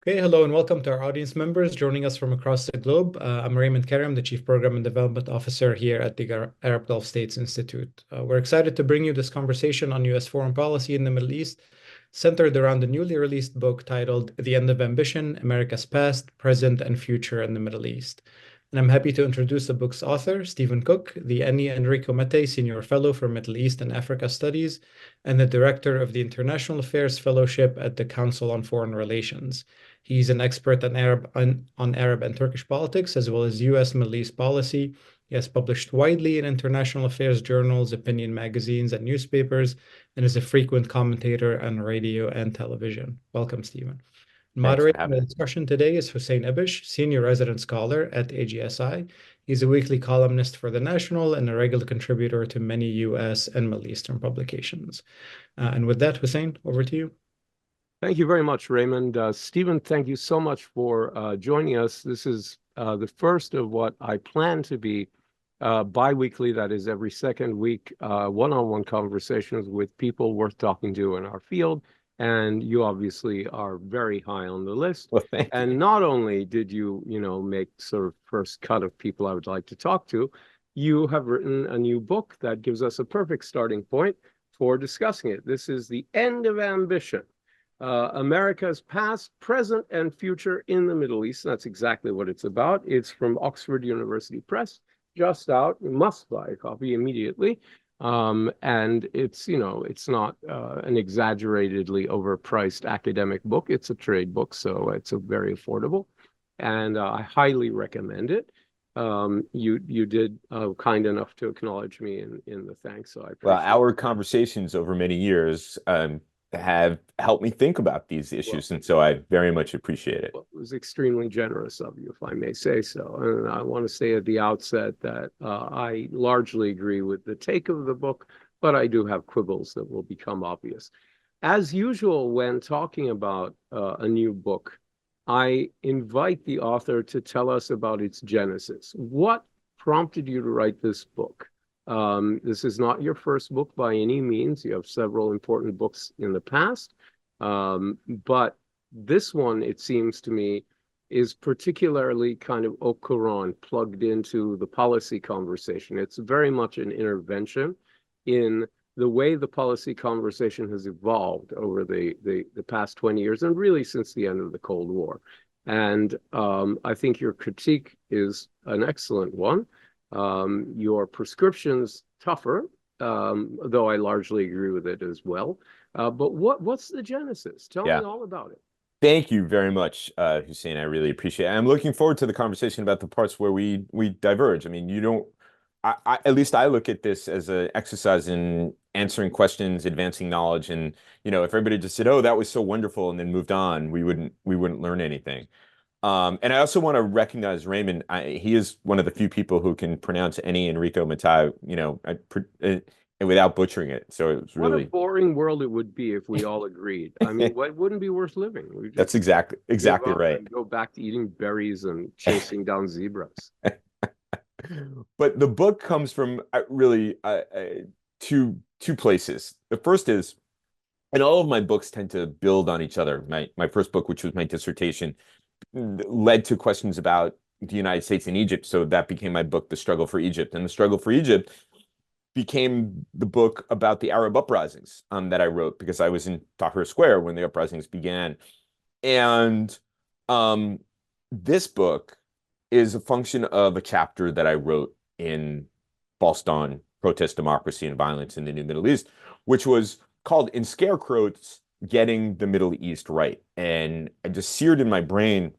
Okay, hello and welcome to our audience members joining us from across the globe. I'm Raymond Karam, the Chief Program and Development Officer here at the Arab Gulf States Institute. We're excited to bring you this conversation on U.S. foreign policy in the Middle East, centered around the newly released book titled The End of Ambition, America's Past, Present, and Future in the Middle East. And I'm happy to introduce the book's author, Stephen Cook, the Enrico Mattei Senior Fellow for Middle East and Africa Studies, and the Director of the International Affairs Fellowship at the Council on Foreign Relations. He's an expert on Arab and Turkish politics, as well as U.S. Middle East policy. He has published widely in international affairs journals, opinion magazines, and newspapers, and is a frequent commentator on radio and television. Welcome, Stephen. Thanks for Moderating having the me. discussion today is Hussein Ibish, Senior Resident Scholar at AGSI. He's a weekly columnist for The National and a regular contributor to many U.S. and Middle Eastern publications. And with that, Hussein, over to you. Thank you very much, Raymond. Stephen, thank you so much for joining us. This is the first of what I plan to be bi-weekly, that is every second week, one-on-one conversations with people worth talking to in our field. And you obviously are very high on the list. Well, thank you. And not only did you, make sort of first cut of people I would like to talk to, you have written a new book that gives us a perfect starting point for discussing it. This is The End of Ambition. America's Past, Present, and Future in the Middle East. That's exactly what it's about. It's from Oxford University Press, just out. You must buy a copy immediately. And it's not an exaggeratedly overpriced academic book. It's a trade book, so it's very affordable. And I highly recommend it. You did kind enough to acknowledge me in the thanks, so I appreciate Well, our conversations over many years have helped me think about these issues, and so I very much appreciate it. Well, it was extremely generous of you, if I may say so. And I want to say at the outset that I largely agree with the take of the book, but I do have quibbles that will become obvious. As usual, when talking about a new book, I invite the author to tell us about its genesis. What prompted you to write this book? This is not your first book by any means. You have several important books in the past. But this one, it seems to me, is particularly kind of au courant, plugged into the policy conversation. It's very much an intervention in the way the policy conversation has evolved over the past 20 years, and really since the end of the Cold War. And I think your critique is an excellent one. Your prescription's tougher, though I largely agree with it as well. But what's the genesis? Tell me all about it. Thank you very much, Hussein. I really appreciate it. I'm looking forward to the conversation about the parts where we diverge. I mean, you don't. At least I look at this as an exercise in answering questions, advancing knowledge, and if everybody just said, "Oh, that was so wonderful," and then moved on, we wouldn't learn anything. And I also want to recognize Raymond. He is one of the few people who can pronounce any Enrico Mattei, without butchering it. So it was really what a boring world it would be if we all agreed. I mean, what wouldn't be worth living? That's exactly right. And go back to eating berries and chasing down zebras. But the book comes from really two places. The first is, and all of my books tend to build on each other. My first book, which was my dissertation, led to questions about the United States and Egypt. So that became my book, The Struggle for Egypt. And The Struggle for Egypt became the book about the Arab uprisings that I wrote, because I was in Tahrir Square when the uprisings began. And this book is a function of a chapter that I wrote in False Dawn, Protest, Democracy, and Violence in the New Middle East, which was called, in scare quotes, Getting the Middle East Right. And just seared in my brain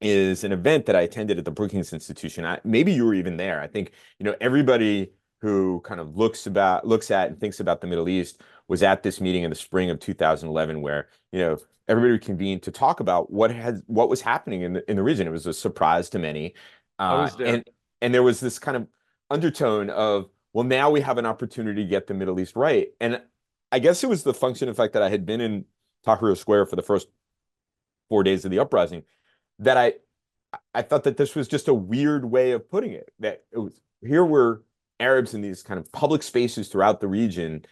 is an event that I attended at the Brookings Institution. Maybe you were even there. I think, everybody who kind of looks at and thinks about the Middle East was at this meeting in the spring of 2011, where, everybody convened to talk about what was happening in the region. It was a surprise to many. I was there. And there was this kind of undertone of, well, now we have an opportunity to get the Middle East right. And I guess it was the function of the fact that I had been in Tahrir Square for the first 4 days of the uprising, that I thought that this was just a weird way of putting it. That it was, here were Arabs in these kind of public spaces throughout the region,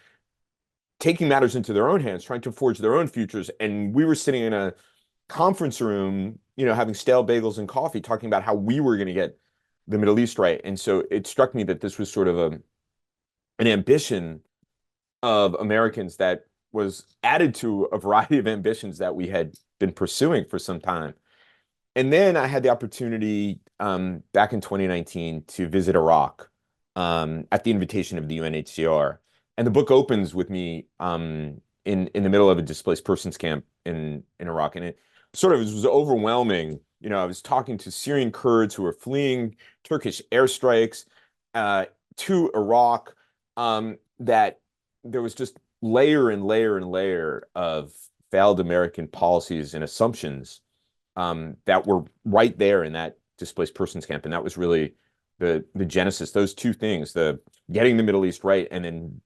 taking matters into their own hands, trying to forge their own futures, and we were sitting in a conference room, having stale bagels and coffee, talking about how we were going to get the Middle East right. And so it struck me that this was sort of an ambition of Americans that was added to a variety of ambitions that we had been pursuing for some time. And then I had the opportunity back in 2019 to visit Iraq at the invitation of the UNHCR. And the book opens with me in the middle of a displaced persons camp in Iraq. And it sort of was overwhelming. I was talking to Syrian Kurds who were fleeing Turkish airstrikes to Iraq, that there was just layer and layer and layer of failed American policies and assumptions that were right there in that displaced persons camp. And that was really the genesis, those two things, the getting the Middle East right, and then,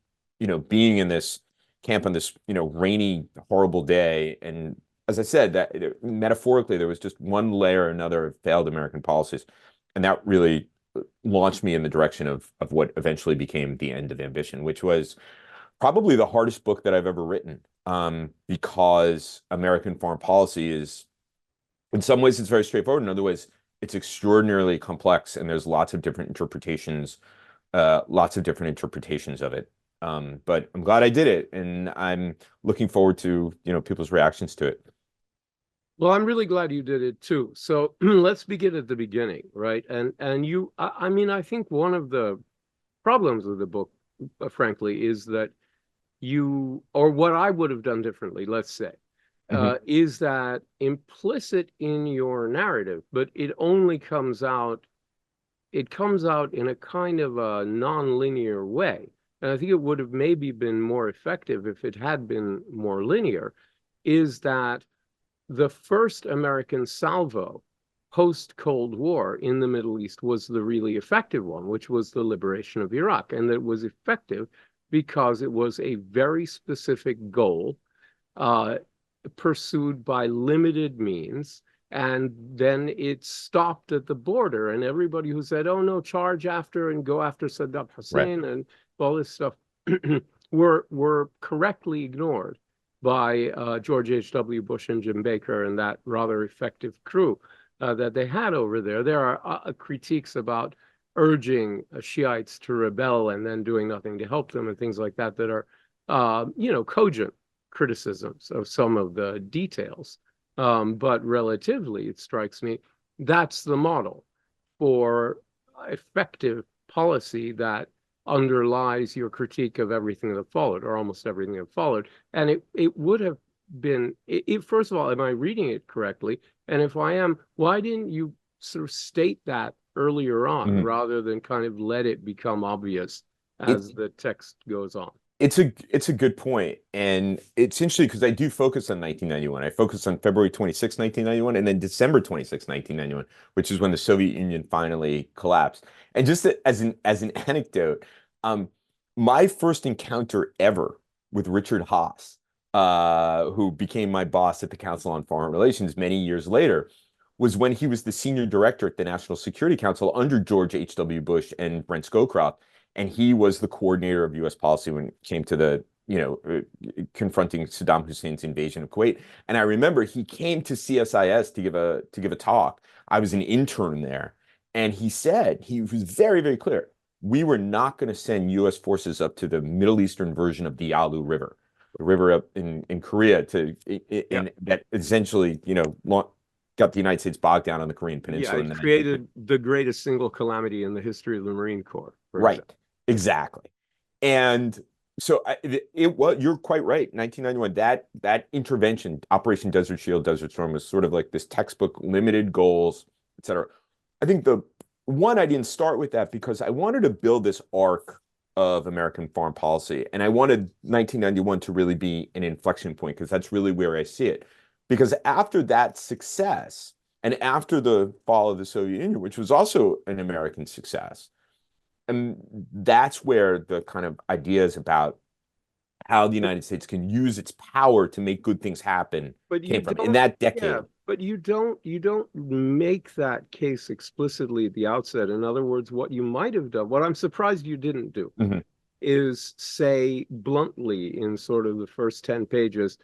being in this camp on this, rainy, horrible day. And as I said, that metaphorically, there was just one layer or another of failed American policies. And that really launched me in the direction of what eventually became The End of Ambition, which was probably the hardest book that I've ever written, because American foreign policy is, in some ways, it's very straightforward. In other ways, it's extraordinarily complex, and there's lots of different interpretations of it. But I'm glad I did it, and I'm looking forward to, people's reactions to it. Well, I'm really glad you did it too. So let's begin at the beginning, right? And you, I mean, I think one of the problems with the book, frankly, is that or what I would have done differently, let's say, is that implicit in your narrative, but it comes out in a kind of a non-linear way. And I think it would have maybe been more effective if it had been more linear, is that the first American salvo post-Cold War in the Middle East was the really effective one, which was the liberation of Iraq. And it was effective because it was a very specific goal pursued by limited means. And then it stopped at the border. And everybody who said, oh, no, charge after and go after Saddam Hussein and all this stuff were correctly ignored by George H.W. Bush and Jim Baker and that rather effective crew that they had over there. There are critiques about urging Shiites to rebel and then doing nothing to help them and things like that that are, cogent criticisms of some of the details. But relatively, it strikes me, that's the model for effective policy that underlies your critique of everything that followed, or almost everything that followed. And it would have been, first of all, am I reading it correctly? And if I am, why didn't you sort of state that earlier on rather than kind of let it become obvious as the text goes on? It's a good point. And it's interesting because I do focus on 1991. I focus on February 26, 1991, and then December 26, 1991, which is when the Soviet Union finally collapsed. And just as an anecdote, my first encounter ever with Richard Haass, who became my boss at the Council on Foreign Relations many years later, was when he was the senior director at the National Security Council under George H.W. Bush and Brent Scowcroft. And he was the coordinator of U.S. policy when it came to the, confronting Saddam Hussein's invasion of Kuwait. And I remember he came to CSIS to give a talk. I was an intern there. And he was very, very clear. We were not going to send U.S. forces up to the Middle Eastern version of the Yalu River, the river up in Korea that essentially, got the United States bogged down on the Korean Peninsula. Yeah, it created the greatest single calamity in the history of the Marine Corps. Right. Exactly. And so you're quite right. 1991, that intervention, Operation Desert Shield, Desert Storm, was sort of like this textbook, limited goals, et cetera. I think I didn't start with that because I wanted to build this arc of American foreign policy. And I wanted 1991 to really be an inflection point because that's really where I see it. Because after that success and after the fall of the Soviet Union, which was also an American success, and that's where the kind of ideas about how the United States can use its power to make good things happen came from in that decade. Yeah, but you don't make that case explicitly at the outset. In other words, what you might have done, what I'm surprised you didn't do, is say bluntly in sort of the first 10 pages,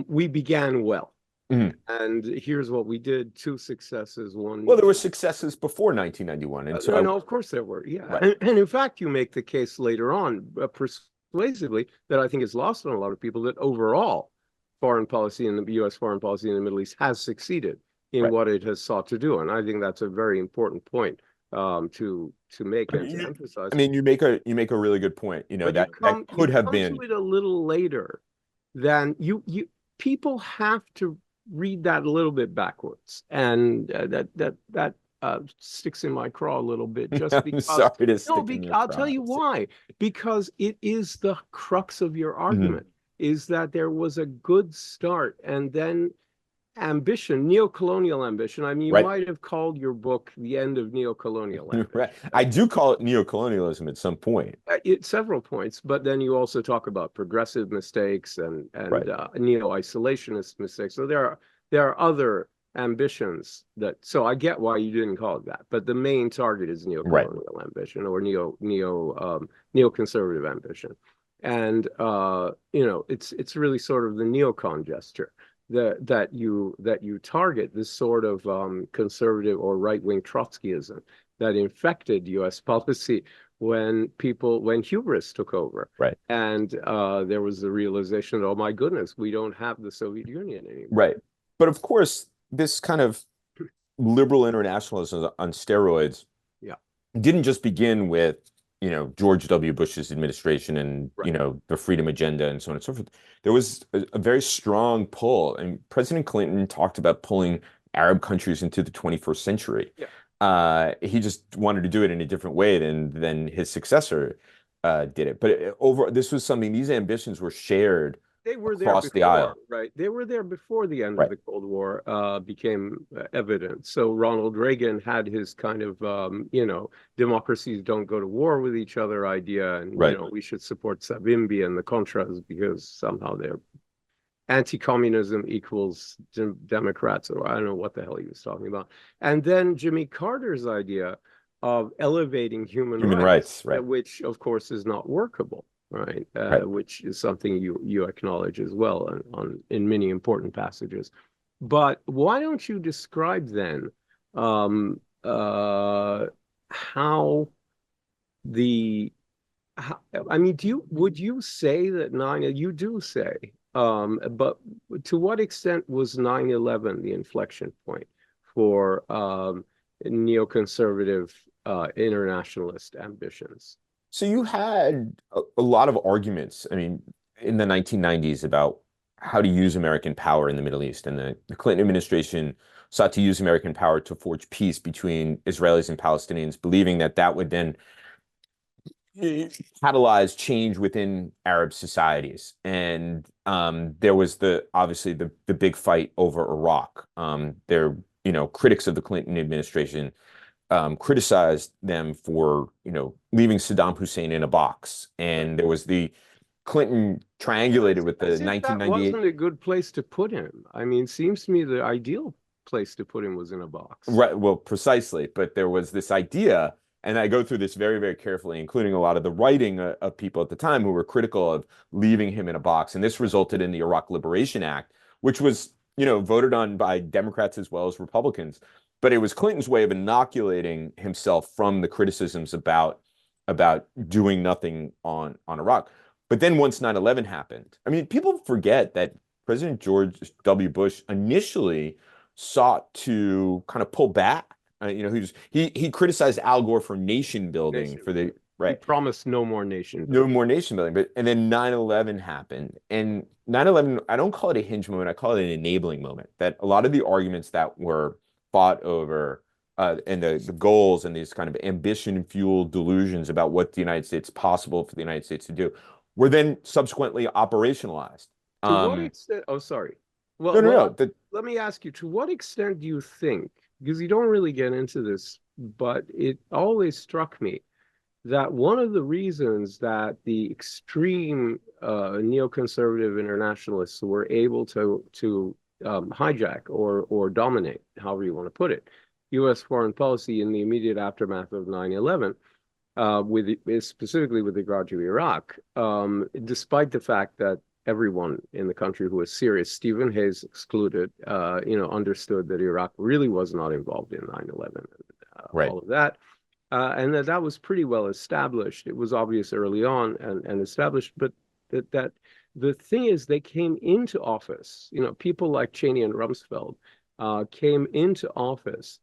we began well. Mhm. And here's what we did: two successes, one. Well, there were successes before 1991, and so No, of course there were. Yeah, right. and in fact, you make the case later on persuasively that I think is lost on a lot of people, that overall foreign policy in the U.S. foreign policy in the Middle East has succeeded in Right. what it has sought to do, and I think that's a very important point to make and to emphasize. I mean, you make a really good point. You know, But that could have been. to it a little later than you people have to read that a little bit backwards, and that sticks in my craw a little bit, just I'm because. sorry to stick in your I'll tell you craw. why. Because it is the crux of your Mm-hmm. argument, is that there was a good start, and then ambition, neocolonial ambition. I mean, you Right. might have called your book The End of Neocolonial Ambition. Right. I do call it neocolonialism at some point. At several points, but then you also talk about progressive mistakes and Right. neo-isolationist mistakes. So there are other ambitions that. So I get why you didn't call it that, but the main target is neocolonial ambition, or neoconservative ambition, and you know, it's really sort of the neocon gesture that you target, this sort of conservative or right-wing Trotskyism that infected U.S. policy when hubris took over. Right. And there was the realization that, oh my goodness, we don't have the Soviet Union anymore. Right. But of course, this kind of liberal internationalism on steroids didn't just begin with, you know, George W. Bush's administration and, you know, the freedom agenda and so on and so forth. There was a very strong pull, and President Clinton talked about pulling Arab countries into the 21st century. Yeah. He just wanted to do it in a different way than his successor did it. But this was something, these ambitions were shared across the aisle. Right. They were there before the end of the Cold War became evident. So Ronald Reagan had his kind of, you know, democracies don't go to war with each other idea, and, you know, we should support Savimbi and the Contras because somehow they're anti-communism equals Democrats, or I don't know what the hell he was talking about. And then Jimmy Carter's idea of elevating human rights, which of course is not workable, right? Which is something you acknowledge as well in many important passages. But why don't you describe then how I mean, would you say that you do say, but to what extent was 9/11 the inflection point for neoconservative internationalist ambitions? So you had a lot of arguments, I mean, in the 1990s about how to use American power in the Middle East. And the Clinton administration sought to use American power to forge peace between Israelis and Palestinians, believing that that would then catalyze change within Arab societies. And there was obviously the big fight over Iraq. There, you know, critics of the Clinton administration criticized them for, you know, leaving Saddam Hussein in a box. And there was the Clinton triangulated with the 1998. That wasn't a good place to put him. I mean, it seems to me the ideal place to put him was in a box. Right. Well, precisely. But there was this idea, and I go through this very, very carefully, including a lot of the writing of people at the time who were critical of leaving him in a box. And this resulted in the Iraq Liberation Act, which was, you know, voted on by Democrats as well as Republicans. But it was Clinton's way of inoculating himself from the criticisms about doing nothing on Iraq. But then once 9/11 happened, I mean, people forget that President George W. Bush initially sought to kind of pull back. You know, he criticized Al Gore for nation building for the He promised no more nation building. No more nation building. And then 9/11 happened. And 9/11, I don't call it a hinge moment, I call it an enabling moment. That a lot of the arguments that were fought over and the goals and these kind of ambition-fueled delusions about what the United States possible for the United States to do were then subsequently operationalized. To what extent? Oh, sorry. Well, no. Let me ask you, to what extent do you think, because you don't really get into this, but it always struck me that one of the reasons that the extreme neoconservative internationalists were able to hijack or dominate, however you want to put it, U.S. foreign policy in the immediate aftermath of 9/11, specifically with regard to Iraq, despite the fact that everyone in the country who was serious, Stephen Hayes excluded, understood that Iraq really was not involved in 9/11 and all of that. And that was pretty well established. It was obvious early on and established, but that the thing is, they came into office, people like Cheney and Rumsfeld came into office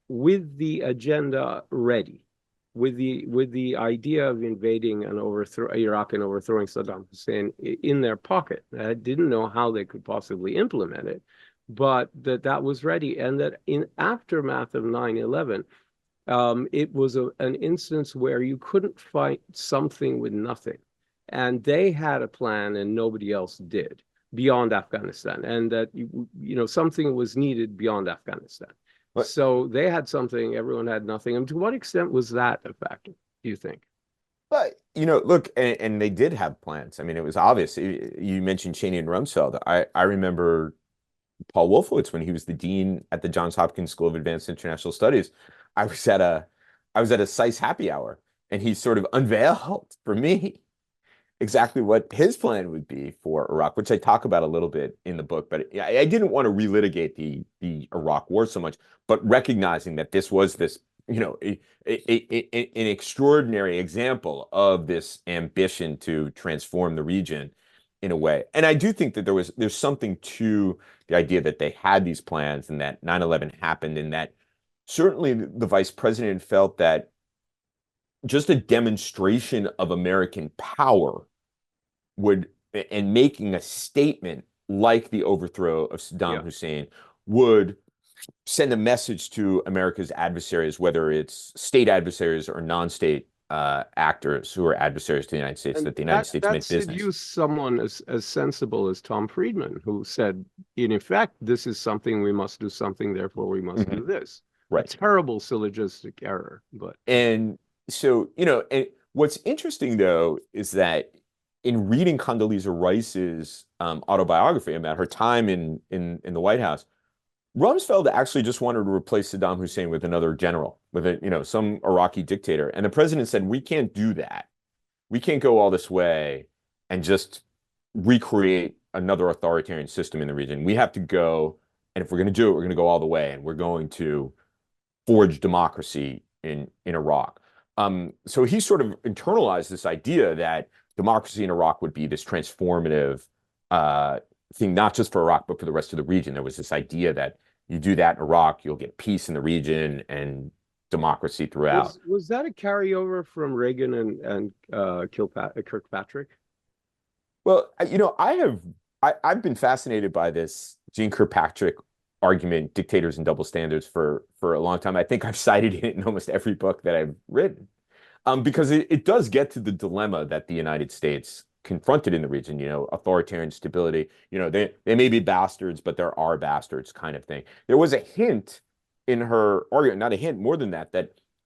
with the agenda ready, with the idea of invading and Iraq and overthrowing Saddam Hussein in their pocket. I didn't know how they could possibly implement it, but that was ready. And that in aftermath of 9/11, it was an instance where you couldn't fight something with nothing. And they had a plan and nobody else did beyond Afghanistan. And that, something was needed beyond Afghanistan. But, so they had something, everyone had nothing. And to what extent was that a factor, do you think? But, look, and they did have plans. I mean, it was obvious. You mentioned Cheney and Rumsfeld. I remember Paul Wolfowitz when he was the dean at the Johns Hopkins School of Advanced International Studies. I was at a SICE happy hour, and he sort of unveiled for me exactly what his plan would be for Iraq, which I talk about a little bit in the book. But I didn't want to relitigate the Iraq War so much, but recognizing that this was an extraordinary example of this ambition to transform the region in a way. And I do think that there's something to the idea that they had these plans and that 9/11 happened, and that certainly the vice president felt that just a demonstration of American power and making a statement like the overthrow of Saddam Hussein would send a message to America's adversaries, whether it's state adversaries or non-state actors who are adversaries to the United States, that the United States meant business. That seduced someone as sensible as Tom Friedman, who said, in effect, this is something we must do something, therefore we must do this. Right. A terrible syllogistic error. And so, and what's interesting, though, is that in reading Condoleezza Rice's autobiography about her time in the White House, Rumsfeld actually just wanted to replace Saddam Hussein with another general, with some Iraqi dictator. And the president said, we can't do that. We can't go all this way and just recreate another authoritarian system in the region. We have to go, and if we're going to do it, we're going to go all the way, and we're going to forge democracy in Iraq. So he sort of internalized this idea that democracy in Iraq would be this transformative thing, not just for Iraq, but for the rest of the region. There was this idea that you do that in Iraq, you'll get peace in the region and democracy throughout. Was that a carryover from Reagan and Kirkpatrick? Well, I've been fascinated by this Jeane Kirkpatrick argument, dictators and double standards, for a long time. I think I've cited it in almost every book that I've written, because it does get to the dilemma that the United States confronted in the region, authoritarian stability, they may be bastards, but there are bastards kind of thing. There was a hint in her argument, not a hint, more than that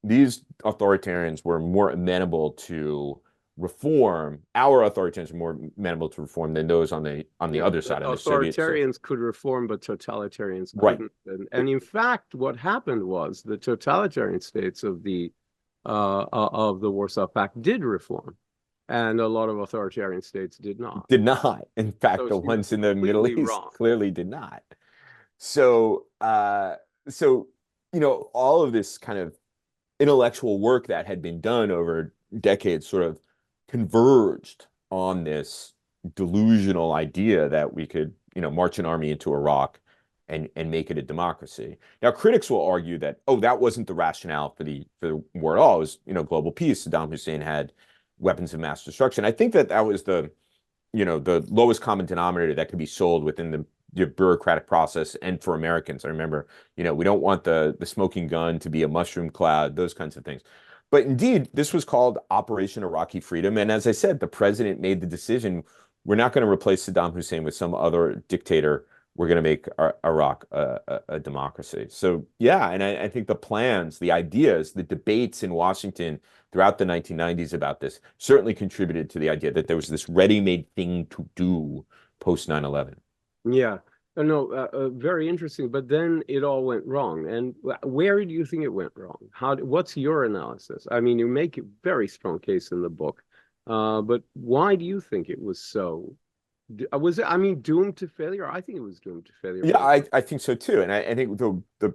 these authoritarians were more amenable to reform. Our authoritarians are more amenable to reform than those on the other side of the Soviet. Authoritarians could reform, but totalitarians couldn't. Right. And in fact, what happened was the totalitarian states of the Warsaw Pact did reform, and a lot of authoritarian states did not. In fact, so the ones in the Middle East clearly did not. So, all of this kind of intellectual work that had been done over decades sort of converged on this delusional idea that we could, march an army into Iraq and make it a democracy. Now, critics will argue that, that wasn't the rationale for the war at all. It was, global peace. Saddam Hussein had weapons of mass destruction. I think that was the lowest common denominator that could be sold within the bureaucratic process and for Americans. I remember, we don't want the smoking gun to be a mushroom cloud, those kinds of things. But indeed, this was called Operation Iraqi Freedom. And as I said, the president made the decision, we're not going to replace Saddam Hussein with some other dictator. We're going to make Iraq a democracy. So, yeah, and I think the plans, the ideas, the debates in Washington throughout the 1990s about this certainly contributed to the idea that there was this ready-made thing to do post 9/11. Yeah. No, very interesting. But then it all went wrong. And where do you think it went wrong? What's your analysis? I mean, you make a very strong case in the book, but why do you think it was so Was it, I mean, doomed to failure? I think it was doomed to failure. Yeah, I think so too. And I think the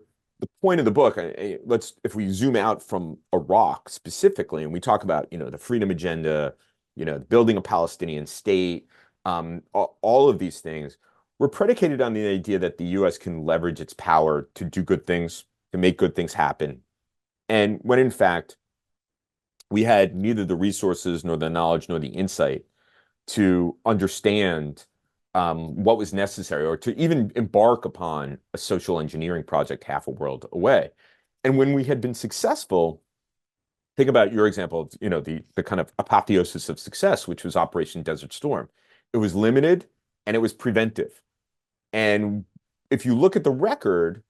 point of the book, let's, if we zoom out from Iraq specifically, and we talk about, the freedom agenda, building a Palestinian state, all of these things were predicated on the idea that the US can leverage its power to do good things, to make good things happen. And when in fact, we had neither the resources nor the knowledge nor the insight to understand what was necessary, or to even embark upon a social engineering project half a world away. And when we had been successful, think about your example of, the kind of apotheosis of success, which was Operation Desert Storm. It was limited and it was preventive. And if you look at the record,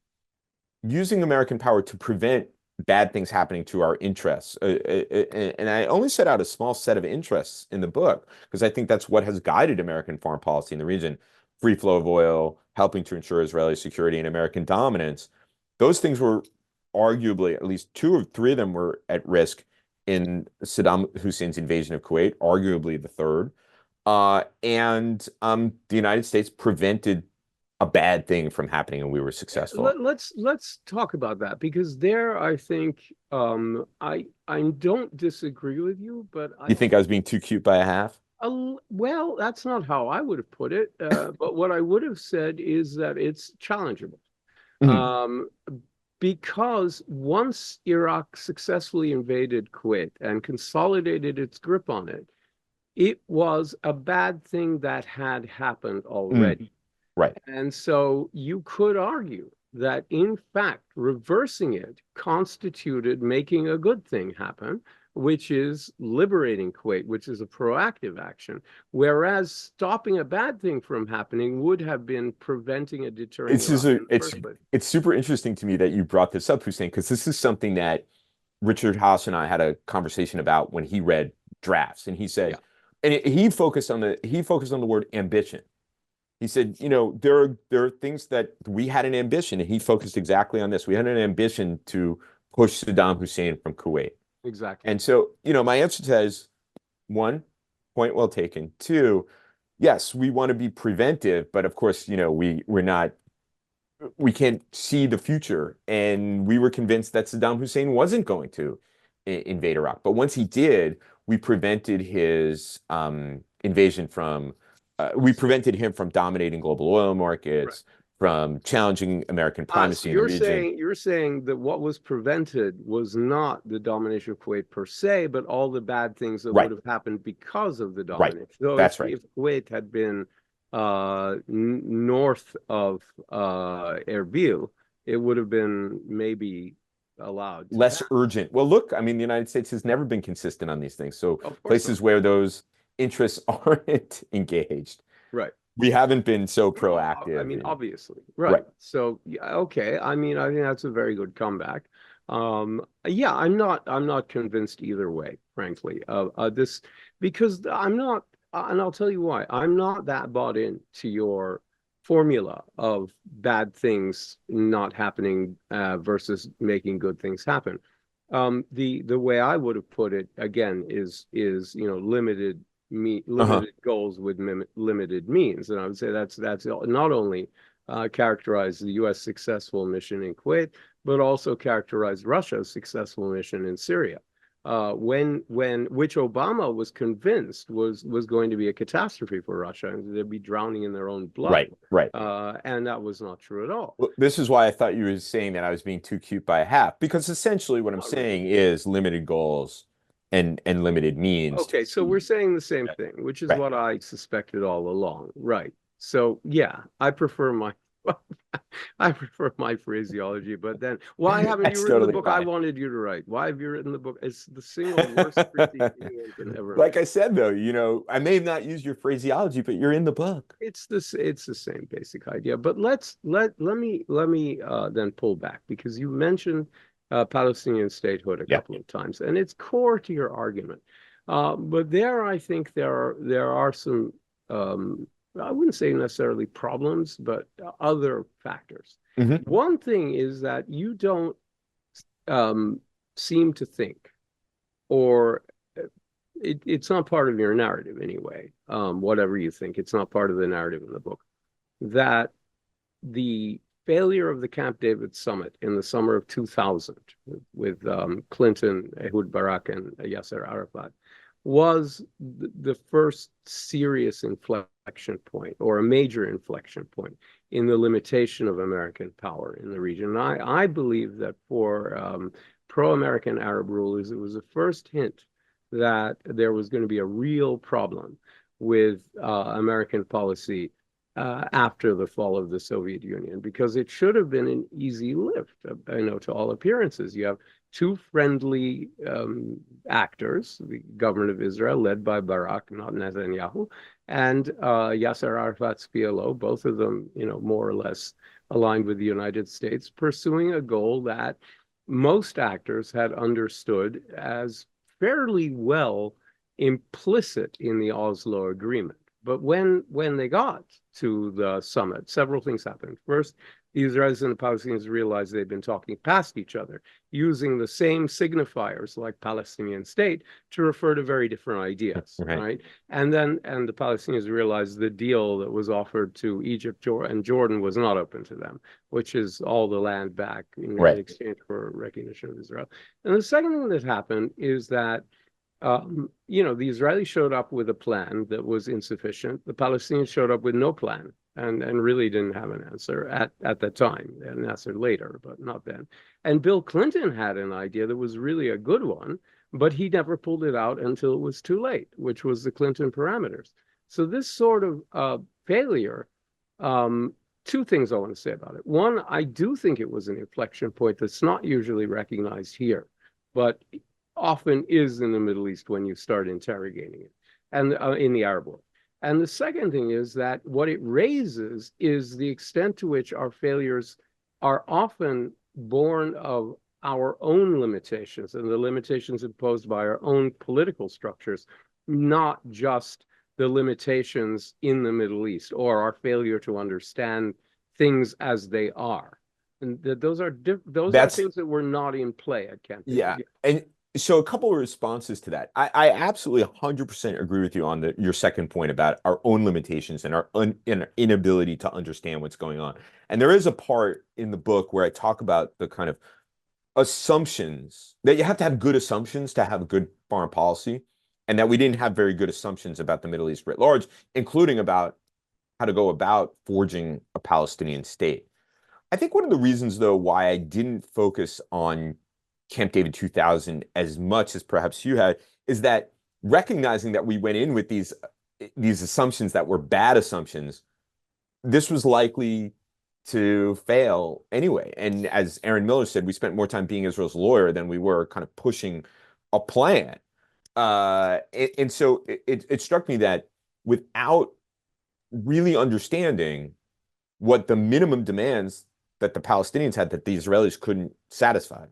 using American power to prevent bad things happening to our interests. And I only set out a small set of interests in the book, because I think that's what has guided American foreign policy in the region. Free flow of oil, helping to ensure Israeli security and American dominance. Those things were arguably, at least 2 or 3 of them were at risk in Saddam Hussein's invasion of Kuwait, arguably the third. And the United States prevented a bad thing from happening, and we were successful. Let's talk about that, because there, I think, I don't disagree with you, but You think I was being too cute by a half? Well, that's not how I would have put it. But what I would have said is that it's challengeable. Because once Iraq successfully invaded Kuwait and consolidated its grip on it, it was a bad thing that had happened already. Right. And so you could argue that, in fact, reversing it constituted making a good thing happen, which is liberating Kuwait, which is a proactive action, whereas stopping a bad thing from happening would have been preventing a deterring. It's super interesting to me that you brought this up, Hussein, because this is something that Richard Haas and I had a conversation about when he read drafts, and he said, and he focused on the word ambition. He said, there are things that we had an ambition, and he focused exactly on this. We had an ambition to push Saddam Hussein from Kuwait. Exactly. And so, my answer to that is, 1, point well taken. 2, yes, we want to be preventive, but of course, we can't see the future. And we were convinced that Saddam Hussein wasn't going to invade Iraq. But once he did, we prevented his invasion we prevented him from dominating global oil markets, from challenging American primacy in the region. You're saying that what was prevented was not the domination of Kuwait per se, but all the bad things that would have happened because of the domination. So That's if Kuwait had been north of Erbil, it would have been maybe allowed. Less urgent. Well, look, I mean, the United States has never been consistent on these things. So places where those interests aren't engaged. Right. We haven't been so proactive. I mean, obviously. Right. So, yeah, okay. I mean, I think that's a very good comeback. Yeah, I'm not convinced either way, frankly, this, because I'm not, and I'll tell you why. I'm not that bought into your formula of bad things not happening versus making good things happen. The way I would have put it, again, is limited goals with limited means, and I would say that's not only characterized the U.S. successful mission in Kuwait, but also characterized Russia's successful mission in Syria, which Obama was convinced was going to be a catastrophe for Russia, and they'd be drowning in their own blood. Right. And that was not true at all. Well, this is why I thought you were saying that I was being too cute by a half, because essentially what I'm saying is limited goals and limited means. Okay, so we're saying the same thing, which is what I suspected all along. Right. So yeah, I prefer my phraseology, but then why haven't you written the book I wanted you to write? Why have you written the book? It's the single worst critique anyone can ever make. Like I said, though, I may have not used your phraseology, but you're in the book. It's the same basic idea. But let me then pull back, because you mentioned Palestinian statehood a couple of times, and it's core to your argument. But there, I think there are some I wouldn't say necessarily problems, but other factors. One thing is that you don't seem to think, or it's not part of your narrative anyway. Whatever you think, it's not part of the narrative in the book. That the failure of the Camp David summit in the summer of 2000 with Clinton, Ehud Barak, and Yasser Arafat was the first serious inflection point, or a major inflection point, in the limitation of American power in the region. And I believe that for pro-American Arab rulers, it was the first hint that there was going to be a real problem with American policy after the fall of the Soviet Union, because it should have been an easy lift. I know, to all appearances, you have two friendly actors, the government of Israel, led by Barak, not Netanyahu, and Yasser Arafat's PLO, both of them, more or less aligned with the United States, pursuing a goal that most actors had understood as fairly well implicit in the Oslo Agreement. But when they got to the summit, several things happened. First, the Israelis and the Palestinians realized they'd been talking past each other, using the same signifiers like Palestinian state to refer to very different ideas, right? And the Palestinians realized the deal that was offered to Egypt and Jordan was not open to them, which is all the land back in exchange for recognition of Israel. And the second thing that happened is that the Israelis showed up with a plan that was insufficient. The Palestinians showed up with no plan and really didn't have an answer at that time. They had an answer later, but not then. And Bill Clinton had an idea that was really a good one, but he never pulled it out until it was too late, which was the Clinton parameters. So this sort of failure, two things I want to say about it. One, I do think it was an inflection point that's not usually recognized here, but often is in the Middle East when you start interrogating it, and in the Arab world. And the second thing is that what it raises is the extent to which our failures are often born of our own limitations and the limitations imposed by our own political structures, not just the limitations in the Middle East or our failure to understand things as they are. And those are things that were not in play at Camp David. Yeah, and so a couple of responses to that. I absolutely 100% agree with you on your second point about our own limitations and our inability to understand what's going on. And there is a part in the book where I talk about the kind of assumptions that you have to have good assumptions to have a good foreign policy, and that we didn't have very good assumptions about the Middle East writ large, including about how to go about forging a Palestinian state. I think one of the reasons, though, why I didn't focus on Camp David 2000 as much as perhaps you had, is that recognizing that we went in with these assumptions that were bad assumptions, this was likely to fail anyway. And as Aaron Miller said, we spent more time being Israel's lawyer than we were kind of pushing a plan. And so it struck me that without really understanding what the minimum demands that the Palestinians had that the Israelis couldn't satisfy,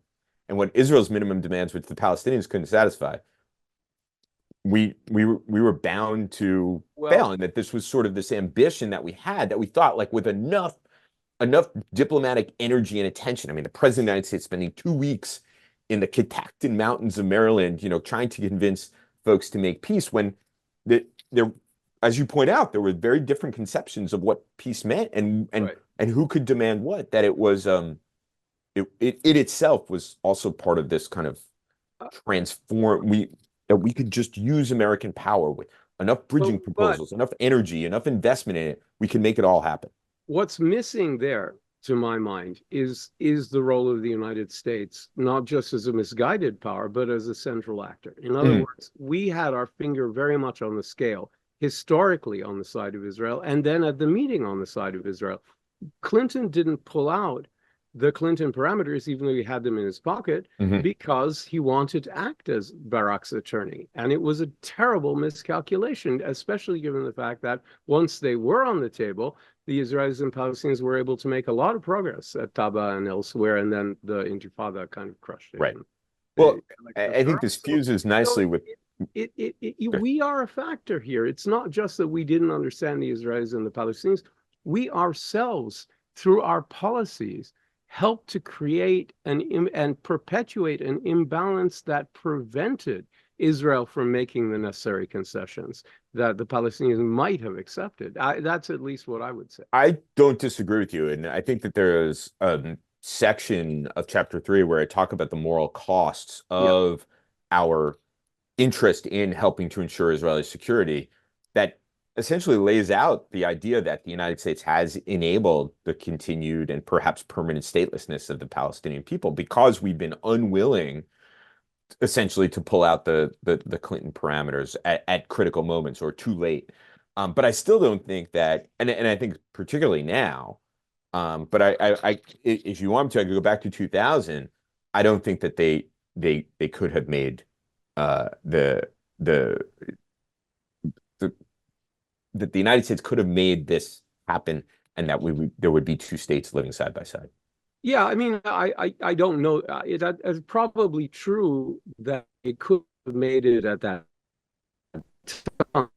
and what Israel's minimum demands, which the Palestinians couldn't satisfy, we were bound to fail, and that this was sort of this ambition that we had, that we thought, like, with enough diplomatic energy and attention. I mean, the president of the United States spending 2 weeks in the Catoctin Mountains of Maryland, trying to convince folks to make peace, when there, as you point out, there were very different conceptions of what peace meant and who could demand what. That it was it itself was also part of this kind of that we could just use American power with enough bridging proposals, enough energy, enough investment in it, we can make it all happen. What's missing there, to my mind, is the role of the United States, not just as a misguided power, but as a central actor. In other words, we had our finger very much on the scale, historically on the side of Israel, and then at the meeting on the side of Israel. Clinton didn't pull out the Clinton parameters, even though he had them in his pocket, because he wanted to act as Barak's attorney. And it was a terrible miscalculation, especially given the fact that once they were on the table, the Israelis and Palestinians were able to make a lot of progress at Taba and elsewhere, and then the Intifada kind of crushed it. Right. Well, I think this fuses nicely with... We are a factor here. It's not just that we didn't understand the Israelis and the Palestinians. We ourselves, through our policies, helped to create and perpetuate an imbalance that prevented Israel from making the necessary concessions that the Palestinians might have accepted. That's at least what I would say. I don't disagree with you, and I think that there's a section of chapter 3 where I talk about the moral costs of our interest in helping to ensure Israeli security that essentially lays out the idea that the United States has enabled the continued and perhaps permanent statelessness of the Palestinian people because we've been unwilling essentially to pull out the Clinton parameters at critical moments or too late. But I still don't think that, and I think particularly now, but if you want me to, I could go back to 2000. I don't think that they could have made that the United States could have made this happen, and that there would be two states living side by side. Yeah, I mean, I don't know. It's probably true that it could have made it at that time.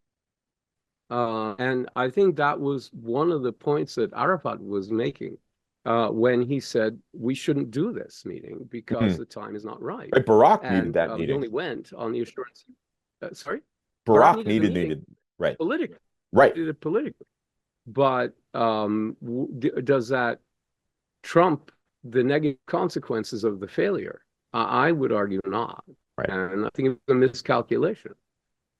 And I think that was one of the points that Arafat was making when he said we shouldn't do this meeting because the time is not right. Right, Barack needed that He meeting. only went on the assurance. Sorry? Barack needed right. Politically. Right. Needed it politically. But does that trump the negative consequences of the failure? I would argue not. Right. And I think it's a miscalculation,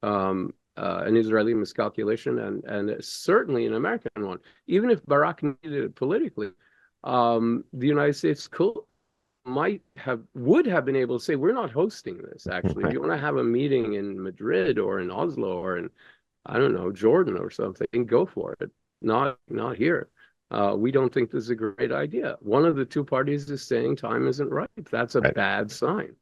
an Israeli miscalculation, and certainly an American one. Even if Barack needed it politically, the United States would have been able to say, we're not hosting this, actually. If you want to have a meeting in Madrid or in Oslo or in, I don't know, Jordan or something, go for it. Not here. We don't think this is a great idea. One of the two parties is saying time isn't right. That's a bad sign.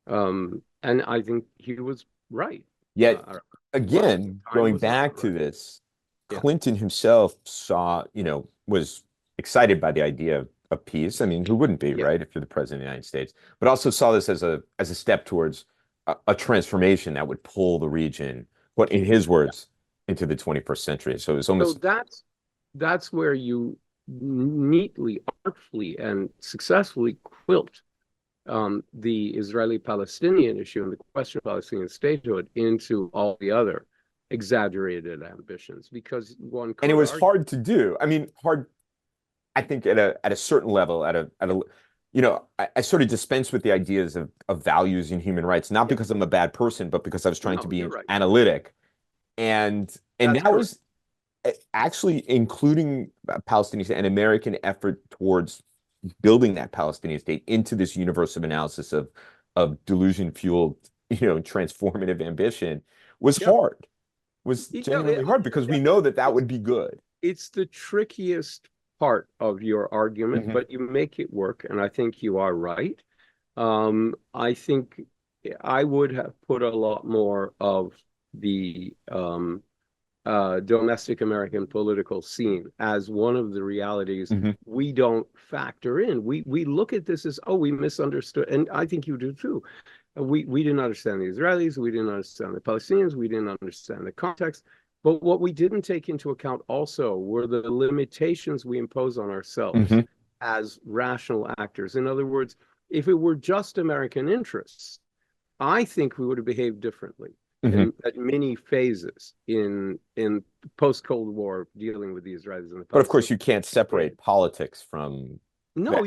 And I think he was right. Yet, again, going back to this, Clinton himself was excited by the idea of peace. I mean, who wouldn't be, right, if you're the president of the United States? But also saw this as a step towards a transformation that would pull the region, what in his words, into the 21st century. So it's almost that's where you neatly, artfully, and successfully quilt the Israeli-Palestinian issue and the question of Palestinian statehood into all the other exaggerated ambitions, because one could and it was hard to do. I mean, hard. I think at a certain level, I sort of dispense with the ideas of values and human rights, not because I'm a bad person, but because I was trying to be analytic, and that was actually including Palestinian and American effort towards building that Palestinian state into this universe of analysis of delusion-fueled, transformative ambition was hard. Was genuinely hard because we know that would be good. It's the trickiest part of your argument, but you make it work, and I think you are right. I think I would have put a lot more of the domestic American political scene as one of the realities we don't factor in. We look at this as, we misunderstood, and I think you do too. We didn't understand the Israelis, we didn't understand the Palestinians, we didn't understand the context. But what we didn't take into account also were the limitations we impose on ourselves as rational actors. In other words, if it were just American interests, I think we would have behaved differently. At many phases in post-Cold War dealing with the Israelis and the Palestinians. But of course, you can't separate politics from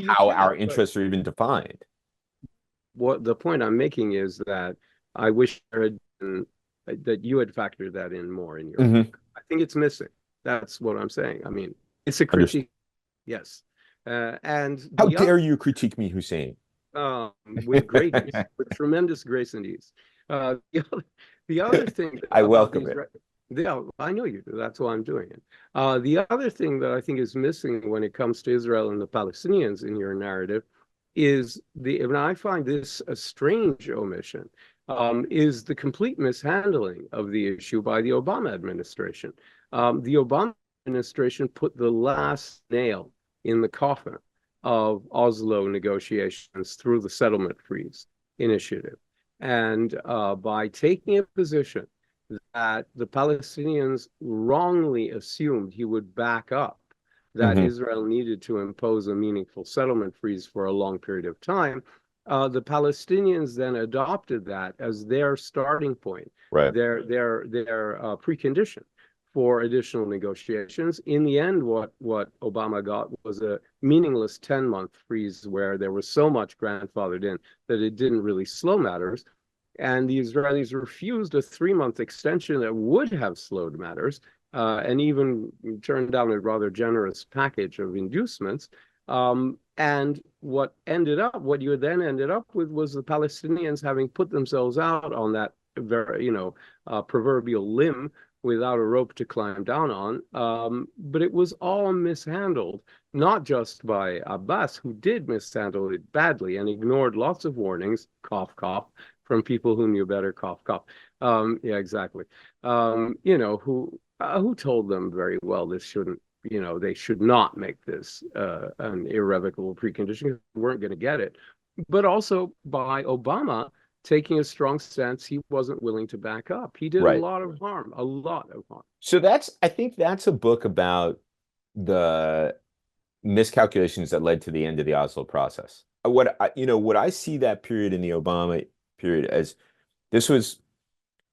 how our interests are even defined. What the point I'm making is that I wish that you had factored that in more in your book. I think it's missing. That's what I'm saying. I mean, it's a critique. Yes. And how dare you critique me, Hussein? With with tremendous grace and ease. The other thing I welcome it. Yeah, I know you do. That's why I'm doing it. The other thing that I think is missing when it comes to Israel and the Palestinians in your narrative is and I find this a strange omission, is the complete mishandling of the issue by the Obama administration. The Obama administration put the last nail in the coffin of Oslo negotiations through the settlement freeze initiative. And by taking a position that the Palestinians wrongly assumed he would back up, that Israel needed to impose a meaningful settlement freeze for a long period of time, The Palestinians then adopted that as their starting point, Right. their precondition for additional negotiations. In the end, what Obama got was a meaningless 10-month freeze where there was so much grandfathered in that it didn't really slow matters. And the Israelis refused a 3-month extension that would have slowed matters, and even turned down a rather generous package of inducements. And what you then ended up with was the Palestinians having put themselves out on that very, proverbial limb without a rope to climb down on. But it was all mishandled, not just by Abbas, who did mishandle it badly and ignored lots of warnings, cough, cough, from people who knew better, cough, cough. Yeah, exactly. Who told them very well this shouldn't, they should not make this an irrevocable precondition. They weren't going to get it. But also by Obama taking a strong stance he wasn't willing to back up. He did Right. a lot of harm. So I think that's a book about the miscalculations that led to the end of the Oslo process. What I see that period in the Obama period as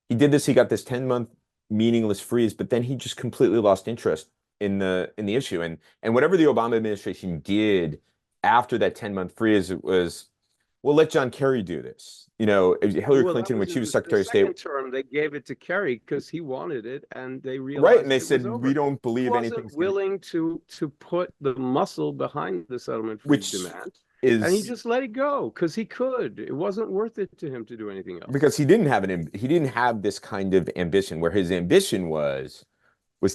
he did this, he got this 10-month meaningless freeze, but then he just completely lost interest in the issue. And whatever the Obama administration did after that 10-month freeze, it was, well, let John Kerry do this. Hillary Clinton, when she was Secretary of State, second term, they gave it to Kerry because he wanted it, and they realized right, and they said we don't believe anything. Willing to put the muscle behind the settlement freeze demand, and he just let it go because he could. It wasn't worth it to him to do anything else because he didn't have this kind of ambition, where his ambition was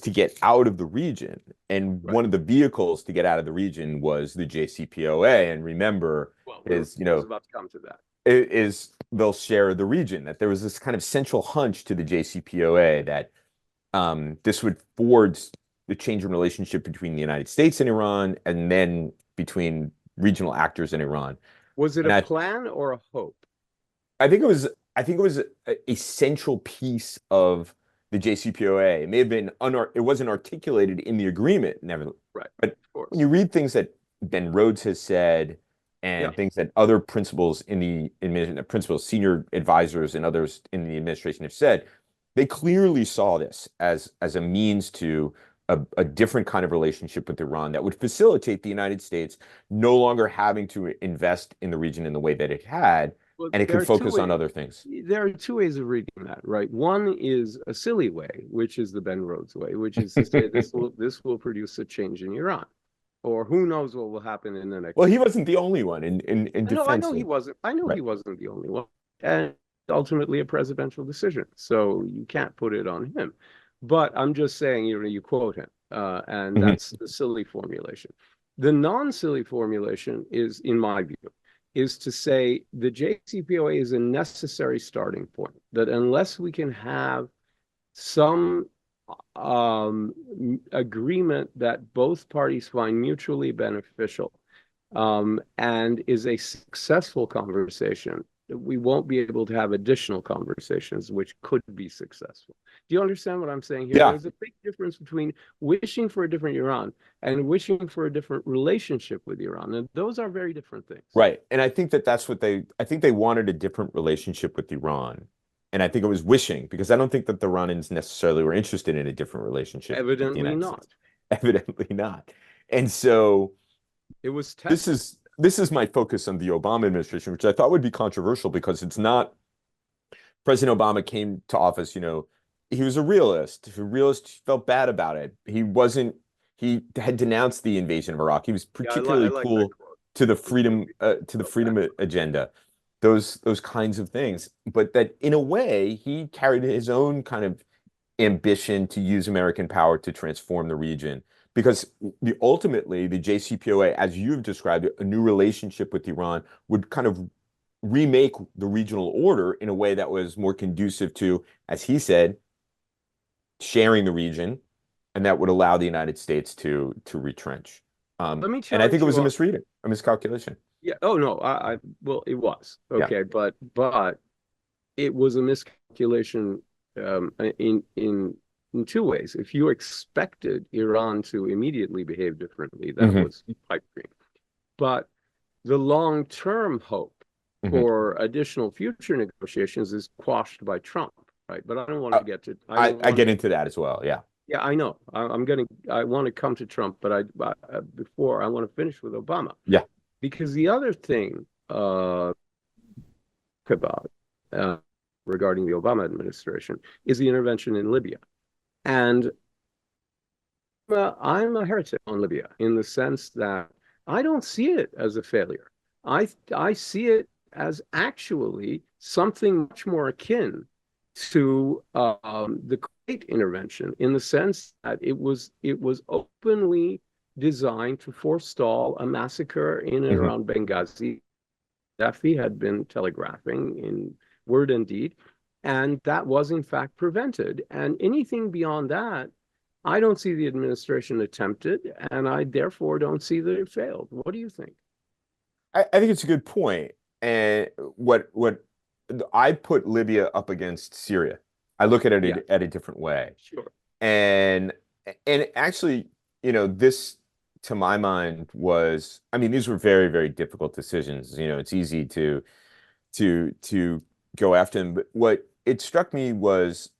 to get out of the region, and one of the vehicles to get out of the region was the JCPOA. And remember, I was about to come to that. Is they'll share the region, that there was this kind of central hunch to the JCPOA that this would forge the change in relationship between the United States and Iran, and then between regional actors in Iran. Was it a plan or a hope? I think it was a central piece of the JCPOA. It may have been it wasn't articulated in the agreement, never. Right. But when you read things that Ben Rhodes has said, and things that other principals senior advisors and others in the administration have said, they clearly saw this as a means to a different kind of relationship with Iran that would facilitate the United States no longer having to invest in the region in the way that it had, and it could focus on other things. There are two ways of reading that, right? One is a silly way, which is the Ben Rhodes way, which is to say this will produce a change in Iran. Or who knows what will happen in the next. Well, he wasn't the only one in defense. No, I know he wasn't. He wasn't the only one, and ultimately a presidential decision. So you can't put it on him. But I'm just saying, you quote him, and that's the silly formulation. The non-silly formulation is, in my view, is to say the JCPOA is a necessary starting point. That unless we can have some agreement that both parties find mutually beneficial, and is a successful conversation, we won't be able to have additional conversations which could be successful. Do you understand what I'm saying here? Yeah. There's a big difference between wishing for a different Iran and wishing for a different relationship with Iran. And those are very different things. Right. And I think that's what I think they wanted a different relationship with Iran. And I think it was wishing, because I don't think that the Iranians necessarily were interested in a different relationship. Evidently not. Evidently not. And so it was this is my focus on the Obama administration, which I thought would be controversial, because it's not. President Obama came to office, he was a realist. A realist felt bad about it. He had denounced the invasion of Iraq. He was particularly cool to the freedom agenda, those kinds of things. But that in a way, he carried his own kind of ambition to use American power to transform the region. Because ultimately, the JCPOA, as you've described it, a new relationship with Iran, would kind of remake the regional order in a way that was more conducive to, as he said, sharing the region, and that would allow the United States to retrench. And I think it was a misreading, a miscalculation. Yeah. Oh no. Well, it was okay, yeah. but it was a miscalculation in two ways. If you expected Iran to immediately behave differently, that was pipe dream. But the long-term hope for additional future negotiations is quashed by Trump, right? But I don't want to get to. I get into that as well. Yeah. Yeah, I know. I want to come to Trump, but before I want to finish with Obama. Yeah. Because the other thing about regarding the Obama administration is the intervention in Libya, and I'm a heretic on Libya in the sense that I don't see it as a failure. I see it as actually something much more akin to the Kuwait intervention, in the sense that it was openly designed to forestall a massacre in and around Benghazi. Gaddafi had been telegraphing in word and deed, and that was in fact prevented. And anything beyond that, I don't see the administration attempted, and I therefore don't see that it failed. What do you think? I think it's a good point. And what I put Libya up against Syria. I look at it at a different way. Sure. And actually, this to my mind was, I mean, these were very, very difficult decisions. It's easy to go after them. But what it struck me was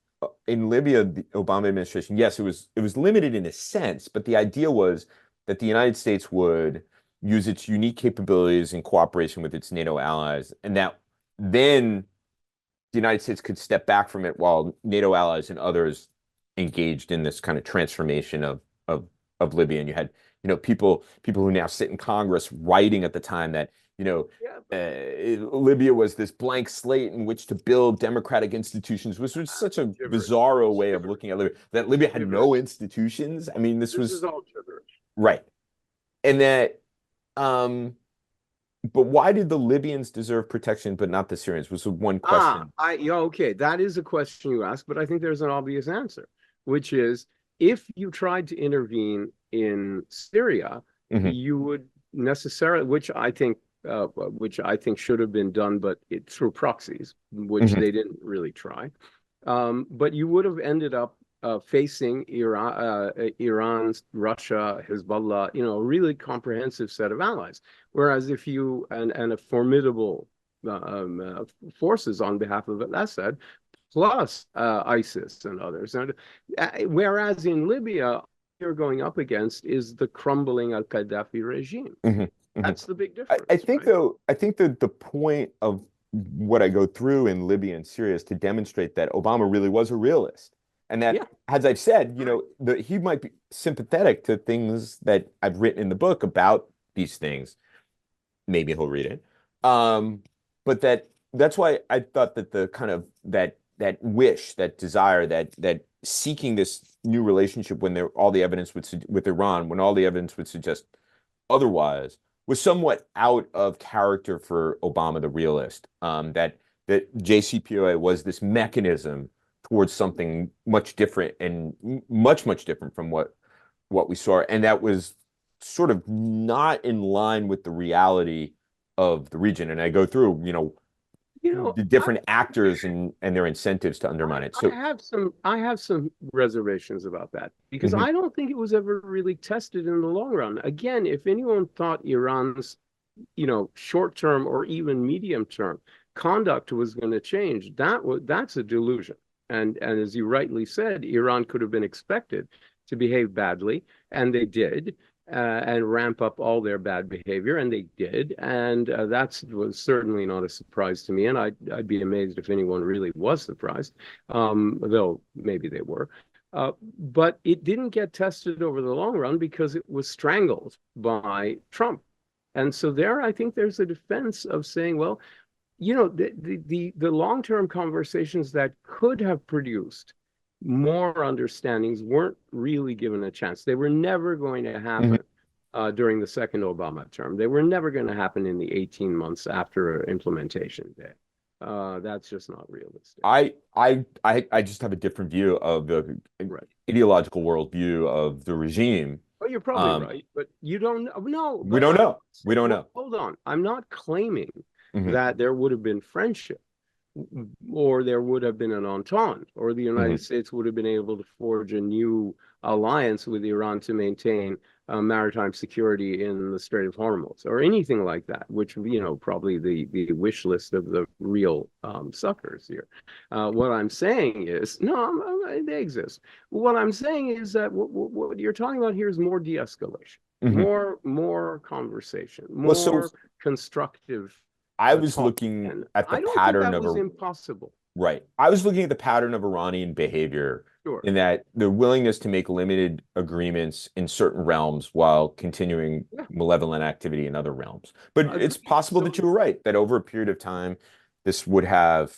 in Libya, the Obama administration, yes, it was limited in a sense, but the idea was that the United States would use its unique capabilities in cooperation with its NATO allies, and that then the United States could step back from it while NATO allies and others engaged in this kind of transformation of Libya. And you had, people who now sit in Congress writing at the time that, Libya was this blank slate in which to build democratic institutions, which was such a bizarro way of looking at Libya, that Libya had no institutions. I mean, this was all gibberish. Right. And that, but why did the Libyans deserve protection, but not the Syrians? Was one question. Okay, that is a question you ask, but I think there's an obvious answer, which is if you tried to intervene in Syria, you would necessarily, which I think should have been done, but through proxies, which they didn't really try. But you would have ended up facing Iran, Russia, Hezbollah, a really comprehensive set of allies. Whereas if you and a formidable forces on behalf of Assad, plus ISIS and others. And whereas in Libya, you're going up against is the crumbling al-Qaddafi regime. That's the big difference. I think, though, that the point of what I go through in Libya and Syria is to demonstrate that Obama really was a realist. And that, as I've said, he might be sympathetic to things that I've written in the book about these things. Maybe he'll read it. But that's why I thought that the kind of that wish, that desire, that seeking this new relationship when all the evidence with Iran, when all the evidence would suggest otherwise, was somewhat out of character for Obama, the realist. That JCPOA was this mechanism towards something much different and much, much different from what we saw. And that was sort of not in line with the reality of the region. And I go through, the different actors and their incentives to undermine it. So I have some reservations about that, because I don't think it was ever really tested in the long run. Again, if anyone thought Iran's, short-term or even medium-term conduct was going to change, that's a delusion. And as you rightly said, Iran could have been expected to behave badly, and they did, and ramp up all their bad behavior, and they did. And that was certainly not a surprise to me, and I'd be amazed if anyone really was surprised, though maybe they were. But it didn't get tested over the long run because it was strangled by Trump. And so I think there's a defense of saying, well, the long-term conversations that could have produced more understandings weren't really given a chance. They were never going to happen during the second Obama term. They were never going to happen in the 18 months after implementation day. That's just not realistic. I just have a different view of the ideological worldview of the regime. Well, you're probably right, but you don't know. We don't know. We don't know. Hold on. I'm not claiming that there would have been friendship, or there would have been an entente, or the United States would have been able to forge a new alliance with Iran to maintain maritime security in the Strait of Hormuz or anything like that, which, probably the wish list of the real suckers here. What I'm saying is, no, they exist. What I'm saying is that what you're talking about here is more de-escalation, more conversation, more constructive I was talk. looking And at the I don't pattern think that of was impossible. Right. I was looking at the pattern of Iranian behavior Sure. in that the willingness to make limited agreements in certain realms while continuing malevolent activity in other realms. But it's possible that you were right, that over a period of time, this would have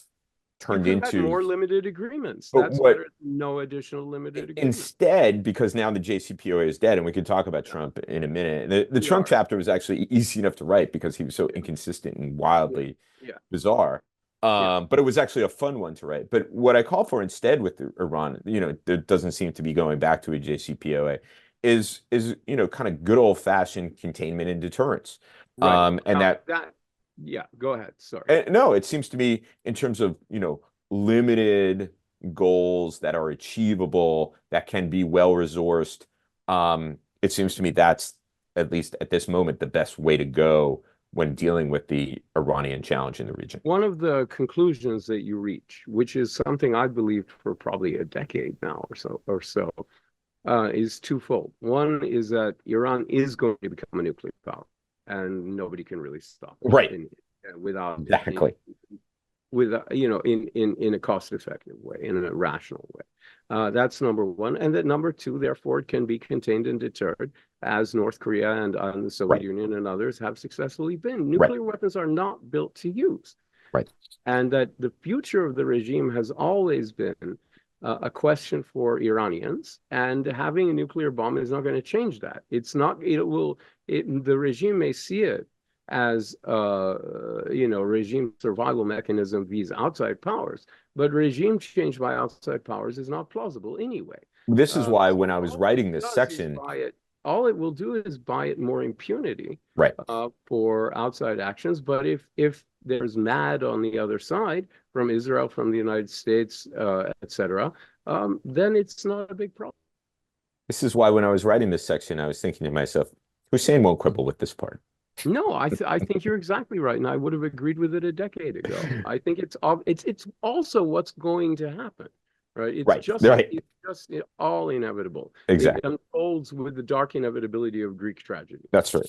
turned You could have had into more limited agreements. But That's what- better than no additional limited agreements. instead, because now the JCPOA is dead, and we can talk about Trump in a minute. The Trump chapter was actually easy enough to write because he was so inconsistent and wildly bizarre. But it was actually a fun one to write. But what I call for instead with Iran, there doesn't seem to be going back to a JCPOA, is kind of good old fashioned containment and deterrence. Right. And go ahead. Sorry. no, it seems to me in terms of limited goals that are achievable, that can be well resourced. It seems to me that's, at least at this moment, the best way to go when dealing with the Iranian challenge in the region. One of the conclusions that you reach, which is something I believed for probably a decade now or so, is twofold. One is that Iran is going to become a nuclear power, and nobody can really stop it. Right. Without exactly. In a cost-effective way, in a rational way. That's number one. And that number two, therefore, it can be contained and deterred, as North Korea and the Soviet Union and others have successfully been. Nuclear weapons are not built to use. Right. And that the future of the regime has always been a question for Iranians, and having a nuclear bomb is not going to change that. The regime may see it as regime survival mechanism via outside powers, but regime change by outside powers is not plausible anyway. This is why when I was writing this section, all it will do is buy it more impunity for outside actions. But if there's mad on the other side from Israel, from the United States, etc., then it's not a big problem. This is why when I was writing this section, I was thinking to myself, Hussein won't quibble with this part. No, I think you're exactly right, and I would have agreed with it a decade ago. I think it's also what's going to happen, right? It's just all inevitable. Exactly. It unfolds with the dark inevitability of Greek tragedy. That's right.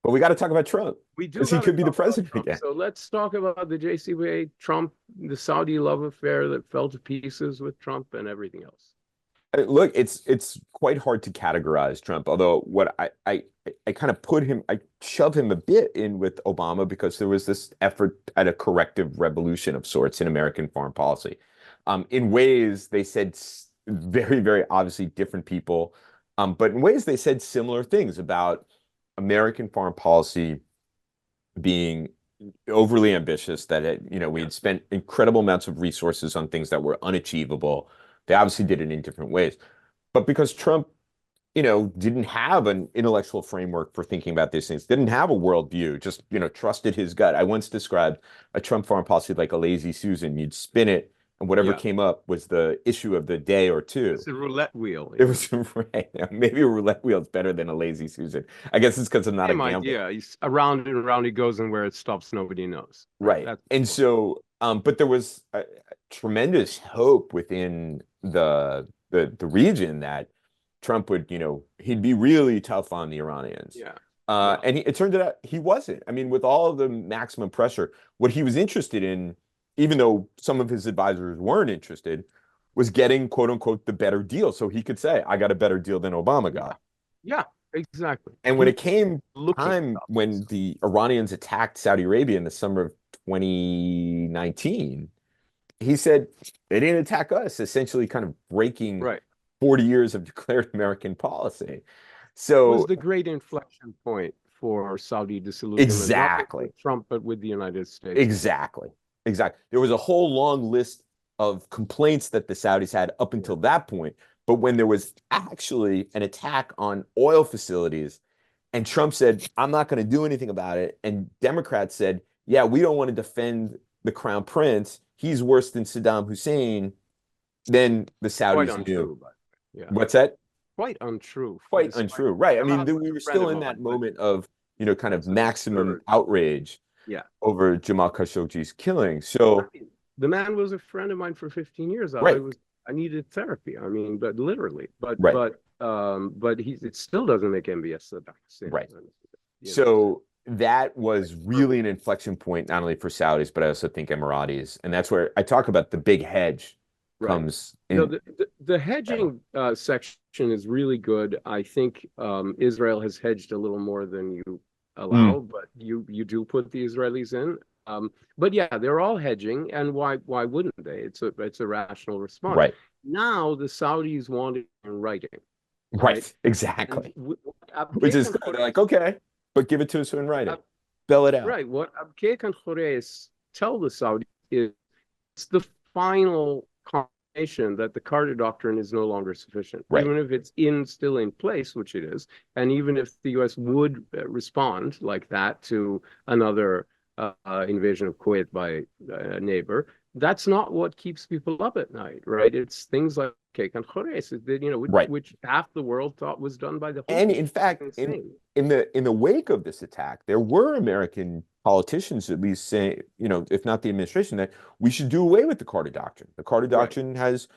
But we got to talk about Trump. We do. Because he could be the president again. So let's talk about the JCPOA, Trump, the Saudi love affair that fell to pieces with Trump, and everything else. Look, it's quite hard to categorize Trump, although what I kind of I shove him a bit in with Obama because there was this effort at a corrective revolution of sorts in American foreign policy. In ways they said very, very obviously different people, but in ways they said similar things about American foreign policy being overly ambitious, that we had spent incredible amounts of resources on things that were unachievable. They obviously did it in different ways. But because Trump, didn't have an intellectual framework for thinking about these things, didn't have a worldview, just, trusted his gut. I once described a Trump foreign policy like a lazy Susan. You'd spin it, and whatever came up was the issue of the day or two. It's a roulette wheel. It was right. Maybe a roulette wheel is better than a lazy Susan. I guess it's because I'm not a gambler. Yeah, around and around he goes, and where it stops, nobody knows. Right. And so, but there was a tremendous hope within the region that Trump would, he'd be really tough on the Iranians. Yeah. And it turned out he wasn't. I mean, with all of the maximum pressure, what he was interested in, even though some of his advisors weren't interested, was getting, quote unquote, the better deal. So he could say, I got a better deal than Obama got. Yeah, exactly. And when it came time when the Iranians attacked Saudi Arabia in the summer of 2019, he said, they didn't attack us, essentially kind of breaking 40 years of declared American policy. So it was the great inflection point for Saudi disillusionment. Exactly. Not with Trump, but with the United States. Exactly. There was a whole long list of complaints that the Saudis had up until that point. But when there was actually an attack on oil facilities, and Trump said, I'm not going to do anything about it, and Democrats said, yeah, we don't want to defend the crown prince, he's worse than Saddam Hussein, then the Saudis knew. Yeah. What's that? Quite untrue. Quite untrue, right? I mean, Jamal we was were a friend still of in mine, that but moment of, kind of that's maximum absurd. outrage Yeah. over Jamal Khashoggi's killing. I So, mean, the man was a friend of mine for 15 years. right, I needed therapy. I mean, but literally, right, but it still doesn't make MBS the best. right. You know, So that was really an inflection point, not only for Saudis, but I also think Emiratis. And that's where I talk about the big hedge right. comes No, in. the hedging section is really good. I think Israel has hedged a little more than you allow, but you do put the Israelis in. But yeah, they're all hedging, and why wouldn't they? It's a rational response. Right, Now the Saudis want it in writing, right? right, exactly. And Which is good. They're like, okay, but give it to us in writing. Spell it out. right, what Abqaiq and Khurais tell the Saudis is it's the final confirmation that the Carter Doctrine is no longer sufficient, Right. even if it's still in place, which it is, and even if the U.S. would respond like that to another invasion of Kuwait by a neighbor, that's not what keeps people up at night, right? It's things like Cake and Khurais, Right. which half the world thought was done by the And Houthis. in fact, Insane. in the wake of this attack, there were American politicians at least saying, if not the administration, that we should do away with the Carter Doctrine. The Carter Doctrine has,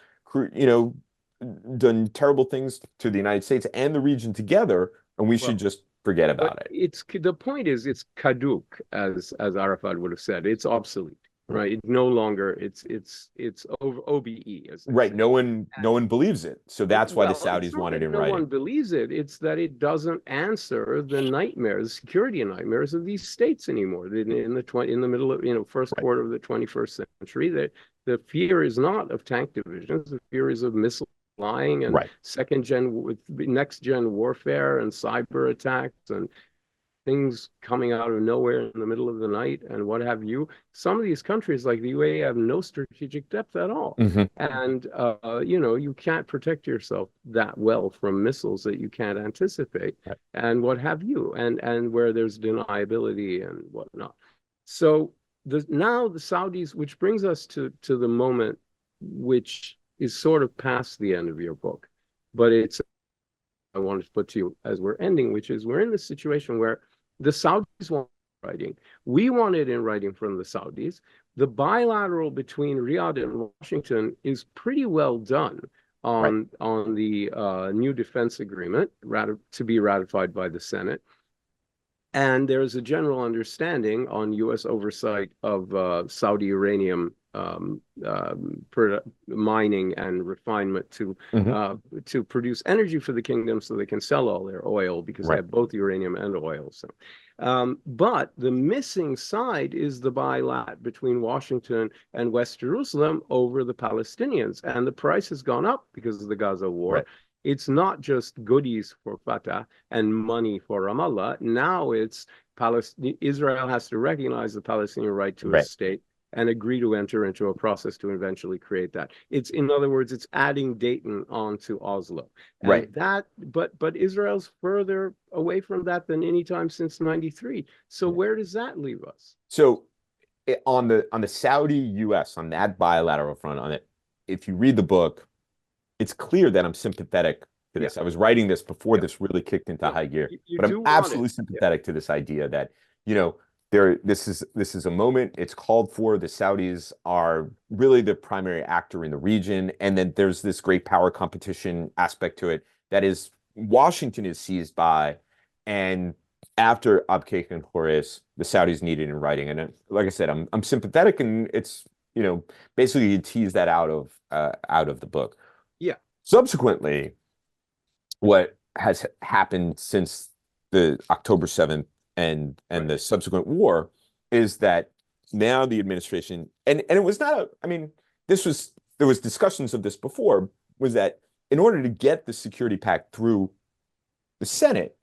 done terrible things to the United States and the region together, and we should just forget about it. The point is it's kaduk, as Arafat would have said. It's obsolete, right? It no longer it's OBE, as they Right. say. No one believes it. So that's why the Saudis it's not wanted that in no writing. one believes it. It's that it doesn't answer the nightmares, security nightmares of these states anymore. In the middle of first quarter of the 21st century, that the fear is not of tank divisions. The fear is of missile flying and next gen warfare and cyber attacks and things coming out of nowhere in the middle of the night and what have you. Some of these countries like the UAE have no strategic depth at all. And, you can't protect yourself that well from missiles that you can't anticipate and what have you, and where there's deniability and whatnot. So now the Saudis, which brings us to the moment which is sort of past the end of your book, but I wanted to put to you as we're ending, which is we're in this situation where the Saudis want writing. We want it in writing from the Saudis. The bilateral between Riyadh and Washington is pretty well done on the new defense agreement to be ratified by the Senate. And there's a general understanding on U.S. oversight of Saudi uranium mining and refinement to produce energy for the kingdom so they can sell all their oil because they have both uranium and oil. So, but the missing side is the bilat between Washington and West Jerusalem over the Palestinians. And the price has gone up because of the Gaza war. It's not just goodies for Fatah and money for Ramallah. Now it's Israel has to recognize the Palestinian right to a state and agree to enter into a process to eventually create that. In other words, it's adding Dayton onto Oslo. And but Israel's further away from that than any time since '93. So where does that leave us? So on the Saudi US, on that bilateral front, on it, if you read the book, it's clear that I'm sympathetic to this. I was writing this before this really kicked into high gear, but I'm absolutely sympathetic to this idea that, this is a moment, it's called for. The Saudis are really the primary actor in the region, and then there's this great power competition aspect to it that is Washington is seized by, and after Abqaiq and Khurais, the Saudis need it in writing. And like I said, I'm sympathetic, and it's basically you tease that out of the book. Subsequently, what has happened since the October 7th and the subsequent war is that now the administration, and it was not there was discussions of this before, was that in order to get the security pact through the Senate,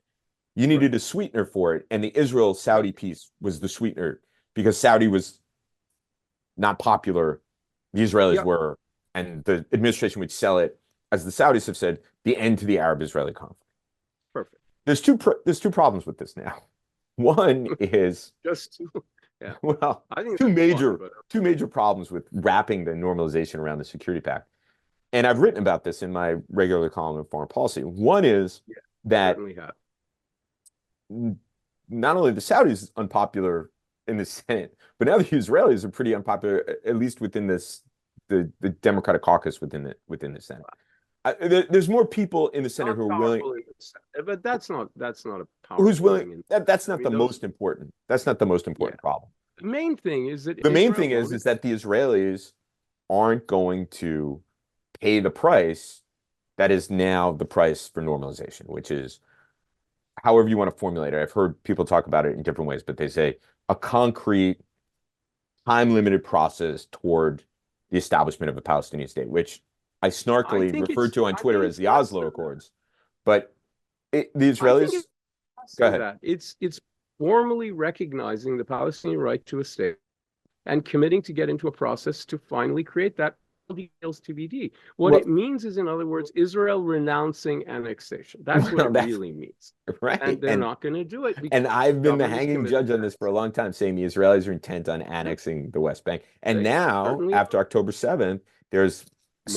you needed a sweetener for it, and the Israel-Saudi piece was the sweetener because Saudi was not popular, the Israelis were, and the administration would sell it, as the Saudis have said, the end to the Arab-Israeli conflict. Perfect. There's two problems with this now. One is just two. Yeah. Well, I think two major problems with wrapping the normalization around the security pact. and I've written about this in my regular column in Foreign Policy. One is that Certainly have. not only the Saudis unpopular in the Senate, but now the Israelis are pretty unpopular, at least within the Democratic caucus within the Senate. There's more people in the Senate who are willing, but that's not a powerful who's willing. thing. That's not the most important. That's not the most important problem. The main thing is that the main thing is that the Israelis aren't going to pay the price that is now the price for normalization, which is however you want to formulate it. I've heard people talk about it in different ways, but they say a concrete, time-limited process toward the establishment of a Palestinian state, which I snarkily referred to on Twitter as the Oslo Accords. But the Israelis, go ahead. It's formally recognizing the Palestinian right to a state and committing to get into a process to finally create that. Details TBD. What it means is, in other words, Israel renouncing annexation. That's what it really means. Right. And they're not going to do it. And I've been the hanging judge on this for a long time, saying the Israelis are intent on annexing the West Bank. And now, after October 7th, there's a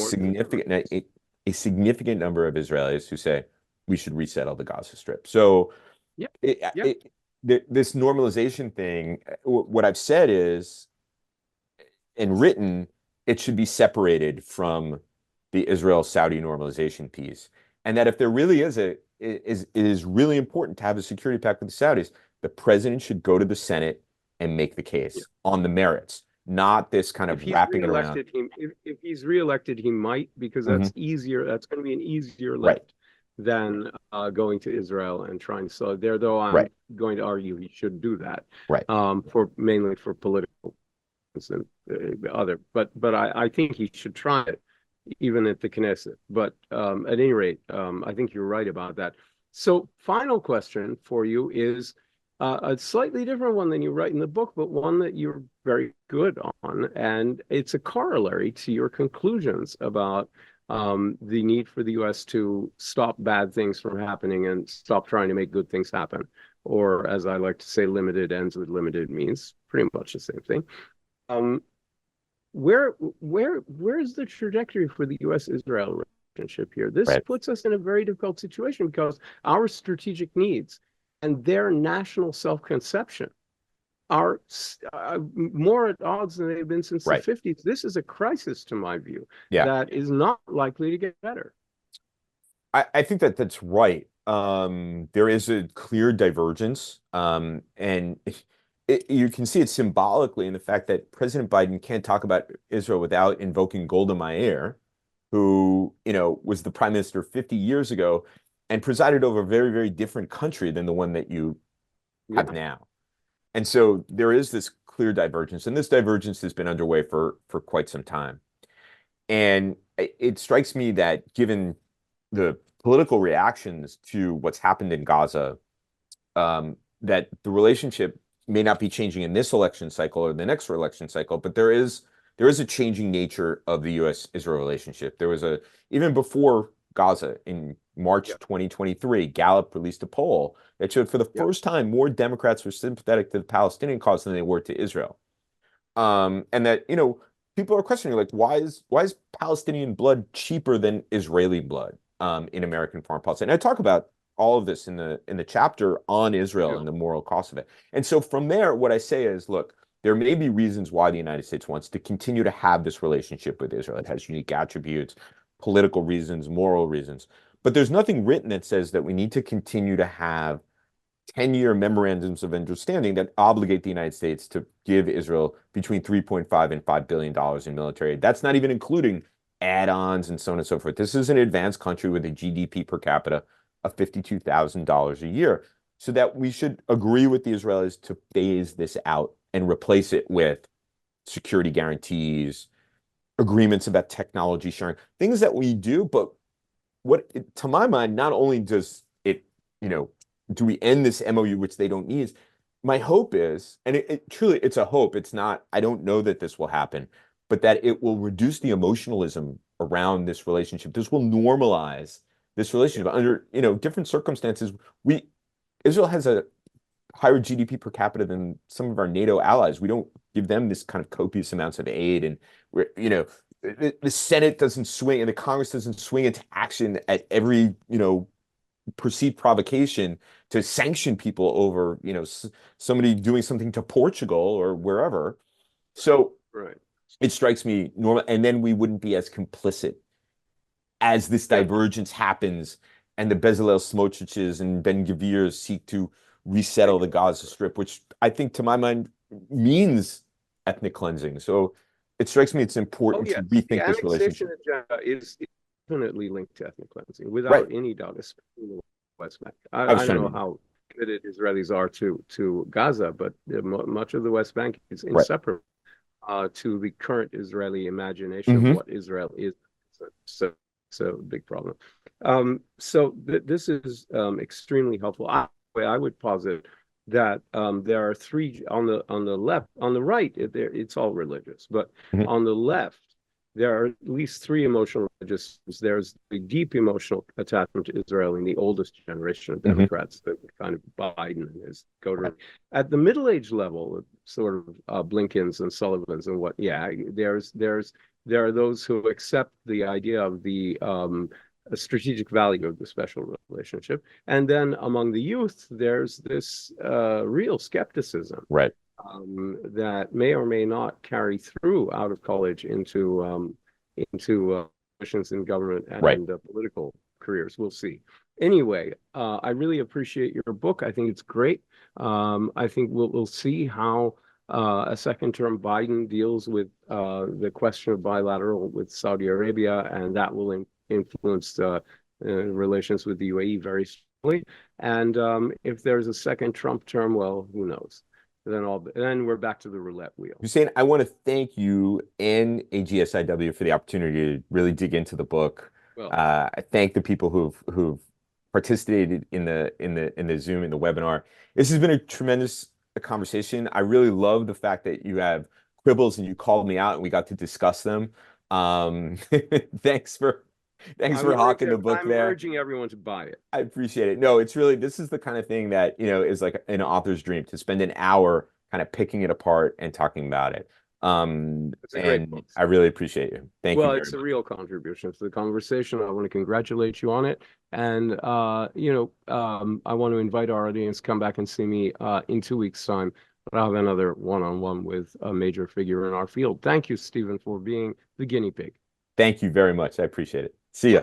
significant number of Israelis who say we should resettle the Gaza Strip. So this normalization thing, what I've said is, and written, it should be separated from the Israel-Saudi normalization piece. And that if there really is it is really important to have a security pact with the Saudis, the president should go to the Senate and make the case on the merits, not this kind of wrapping it around. If he's reelected, he might, because that's easier. That's going to be an easier lift than going to Israel and trying. So there, though, I'm going to argue he should do that. Mainly for political and other, but I think he should try it, even at the Knesset. But at any rate, I think you're right about that. So, final question for you is a slightly different one than you write in the book, but one that you're very good on, and it's a corollary to your conclusions about the need for the U.S. to stop bad things from happening and stop trying to make good things happen, or as I like to say, limited ends with limited means, pretty much the same thing. Where's the trajectory for the U.S.-Israel relationship here? This puts us in a very difficult situation because our strategic needs and their national self-conception are more at odds than they've been since the 50s. This is a crisis, to my view, that is not likely to get better. I think that's right. There is a clear divergence, and you can see it symbolically in the fact that President Biden can't talk about Israel without invoking Golda Meir, who, was the prime minister 50 years ago and presided over a very, very different country than the one that you have now. And so there is this clear divergence, and this divergence has been underway for quite some time. And it strikes me that given the political reactions to what's happened in Gaza, that the relationship may not be changing in this election cycle or the next election cycle, but there is a changing nature of the U.S.-Israel relationship. There was even before Gaza in March 2023, Gallup released a poll that showed for the first time more Democrats were sympathetic to the Palestinian cause than they were to Israel. And that, people are questioning, like, why is Palestinian blood cheaper than Israeli blood in American foreign policy? And I talk about all of this in the chapter on Israel and the moral cost of it. And so from there, what I say is, look, there may be reasons why the United States wants to continue to have this relationship with Israel. It has unique attributes, political reasons, moral reasons. But there's nothing written that says that we need to continue to have 10-year memorandums of understanding that obligate the United States to give Israel between $3.5 and $5 billion in military aid. That's not even including add-ons and so on and so forth. This is an advanced country with a GDP per capita of $52,000 a year, so that we should agree with the Israelis to phase this out and replace it with security guarantees, agreements about technology sharing, things that we do. But to my mind, not only does it, do we end this MOU, which they don't need, my hope is, and it truly, it's a hope. It's not, I don't know that this will happen, but that it will reduce the emotionalism around this relationship. This will normalize this relationship under, different circumstances. Israel has a higher GDP per capita than some of our NATO allies. We don't give them this kind of copious amounts of aid, and we're, the Senate doesn't swing and the Congress doesn't swing into action at every, perceived provocation to sanction people over, somebody doing something to Portugal or wherever. So Right. it strikes me normal, and then we wouldn't be as complicit as this divergence happens and the Bezalel Smotriches and Ben-Gvirs seek to resettle the Gaza Strip, which I think, to my mind, means ethnic cleansing. So it strikes me it's important to rethink this relationship. The annexation agenda is definitely linked to ethnic cleansing, without Right. any doubt, especially in the West Bank. I I was trying don't know to- how committed Israelis are to Gaza, but much of the West Bank is Right. inseparable to the current Israeli imagination of what Israel is. So a big problem. So this is extremely helpful. I would posit that there are three on the left, on the right, it's all religious, but on the left, there are at least three emotional religious. There's the deep emotional attachment to Israel in the oldest generation of Democrats, the kind of Biden and his go-to. At the middle-age level, sort of Blinkens and Sullivans and what, there are those who accept the idea of the strategic value of the special relationship. And then among the youth, there's this real skepticism. Right. That may or may not carry through out of college into positions in government and political careers. We'll see. Anyway, I really appreciate your book. I think it's great. I think we'll see how a second-term Biden deals with the question of bilateral with Saudi Arabia, and that will influence relations with the UAE very strongly. And if there's a second Trump term, well, who knows? Then we're back to the roulette wheel. Hussein, I want to thank you and AGSIW for the opportunity to really dig into the book. Well, I thank the people who've participated in the Zoom, in the webinar. This has been a tremendous conversation. I really love the fact that you have quibbles and you called me out and we got to discuss them. Thanks for hawking the book there. I'm urging everyone to buy it. I appreciate it. No, it's really, this is the kind of thing that, is like an author's dream, to spend an hour kind of picking it apart and talking about it. It's a great book. I really appreciate you. Thank you. Well, it's a real contribution to the conversation. I want to congratulate you on it. And, I want to invite our audience to come back and see me in 2 weeks' time. But I'll have another one-on-one with a major figure in our field. Thank you, Stephen, for being the guinea pig. Thank you very much. I appreciate it. See ya.